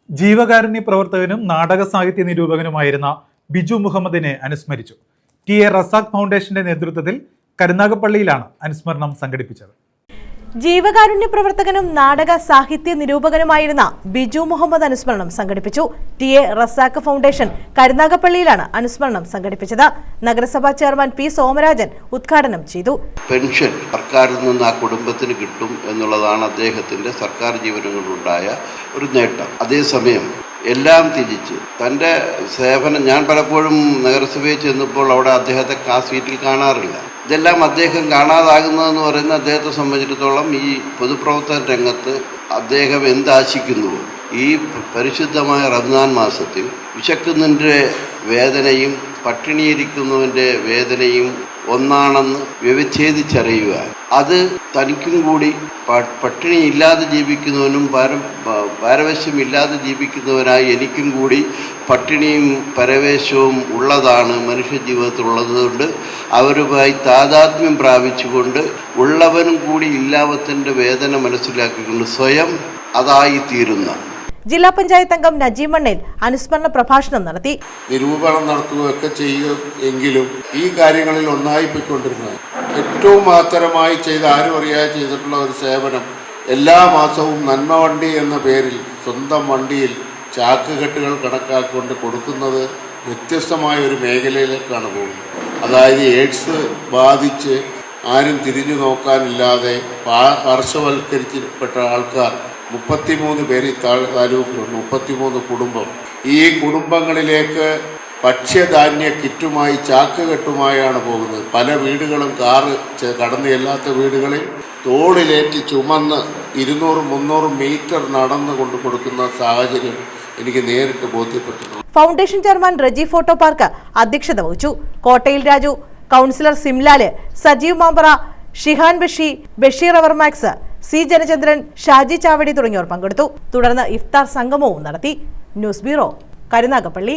ജീവകാരുണ്യ പ്രവർത്തകനും നാടക സാഹിത്യ നിരൂപകനുമായിരുന്ന ബിജു മുഹമ്മദിനെ അനുസ്മരിച്ചു. ടി എ റസാഖ് ഫൗണ്ടേഷന്റെ നേതൃത്വത്തിൽ കരുനാഗപ്പള്ളിയിലാണ് അനുസ്മരണം സംഘടിപ്പിച്ചത്. ജീവകാരുണ്യ പ്രവർത്തകനും നാടക സാഹിത്യ നിരൂപകനുമായിരുന്ന ബിജു മുഹമ്മദ് അനുസ്മരണം സംഘടിപ്പിച്ചു. ടി എ റസാഖ് ഫൗണ്ടേഷൻ കരുനാഗപ്പള്ളിയിലാണ് അനുസ്മരണം സംഘടിപ്പിച്ചത്. നഗരസഭാ ചെയർമാൻ പി സോമരാജൻ ഉദ്ഘാടനം ചെയ്തു. പെൻഷൻ സർക്കാരിൽ നിന്ന് ആ കുടുംബത്തിന് കിട്ടും എന്നുള്ളതാണ് അദ്ദേഹത്തിന്റെ സർക്കാർ ജീവനം കൊണ്ടുണ്ടായ ഒരു നേട്ടം. അതേസമയം എല്ലാം ത്യജിച്ച് തൻ്റെ സേവനം, ഞാൻ പലപ്പോഴും നഗരസഭയിൽ ചെന്നപ്പോൾ അവിടെ അദ്ദേഹത്തെ ആ സീറ്റിൽ കാണാറില്ല. ഇതെല്ലാം അദ്ദേഹം കാണാതാകുന്നതെന്ന് പറയുന്നത് അദ്ദേഹത്തെ സംബന്ധിച്ചിടത്തോളം ഈ പൊതുപ്രവർത്തന രംഗത്ത് അദ്ദേഹം എന്താശിക്കുന്നുവോ, ഈ പരിശുദ്ധമായ റംസാൻ മാസത്തിൽ വിശക്കുന്നതിൻ്റെ വേദനയും പട്ടിണിയിരിക്കുന്നവൻ്റെ വേദനയും ഒന്നാണെന്ന് വ്യവച്ഛേദിച്ചറിയുക, അത് തനിക്കും കൂടി പട്ടിണിയില്ലാതെ ജീവിക്കുന്നവനും പാരവശ്യമില്ലാതെ ജീവിക്കുന്നവനായി എനിക്കും കൂടി പട്ടിണിയും പരവേശവും ഉള്ളതാണ് മനുഷ്യ ജീവിതത്തിലുള്ളതുകൊണ്ട് അവരുമായി താതാത്മ്യം പ്രാപിച്ചുകൊണ്ട് ഉള്ളവനും കൂടി ഇല്ലാവത്തിൻ്റെ വേദന മനസ്സിലാക്കിക്കൊണ്ട് സ്വയം അതായിത്തീരുന്ന ജില്ലാ പഞ്ചായത്ത് അംഗം നജീം മണ്ണേൽ അനുസ്മരണ പ്രഭാഷണം നടത്തി. നിരൂപണം നടത്തുകയൊക്കെ ചെയ്യുമെങ്കിലും ഈ കാര്യങ്ങളിൽ ഒന്നായി പോയിക്കൊണ്ടിരുന്നത് ഏറ്റവും മഹത്തരമായി ചെയ്ത് ആരും അറിയാതെ ചെയ്തിട്ടുള്ള ഒരു സേവനം, എല്ലാ മാസവും നന്മ വണ്ടി എന്ന പേരിൽ സ്വന്തം വണ്ടിയിൽ ചാക്കുകെട്ടുകൾ കണക്കാക്കിക്കൊണ്ട് കൊടുക്കുന്നത് വ്യത്യസ്തമായ ഒരു മേഖലയിലേക്കാണ് പോകുന്നത്. അതായത് എയ്ഡ്സ് ബാധിച്ച് ആരും തിരിഞ്ഞു നോക്കാനില്ലാതെ പാർശ്വവൽക്കരിക്കപ്പെട്ട ആൾക്കാർ 33 പേര് താലൂക്കിലുണ്ട്, 33 കുടുംബം. ഈ കുടുംബങ്ങളിലേക്ക് ഭക്ഷ്യധാന്യ കിറ്റുമായി ചാക്കുകെട്ടുമായാണ് പോകുന്നത്. പല വീടുകളും കാറ് കടന്നു ചെല്ലാത്ത വീടുകളിൽ തോളിലേറ്റി ചുമന്ന് 200-300 മീറ്റർ നടന്നു കൊണ്ട് കൊടുക്കുന്ന സാഹചര്യം എനിക്ക് നേരിട്ട് ബോധ്യപ്പെട്ടു. Foundation chairman Reji photo park അധ്യക്ഷത വഹിച്ചു. കോട്ടയിൽ രാജു, കൗൺസിലർ സിംലാല്, സജീവ് മാമ്പറ, ഷിഹാൻ ബഷി, ബഷീർ അവർമാക്സ്, സി ജനചന്ദ്രൻ, ഷാജി ചാവടി തുടങ്ങിയവർ പങ്കെടുത്തു. തുടർന്ന് ഇഫ്താർ സംഗമവും നടത്തി. News bureau, Karunagappally.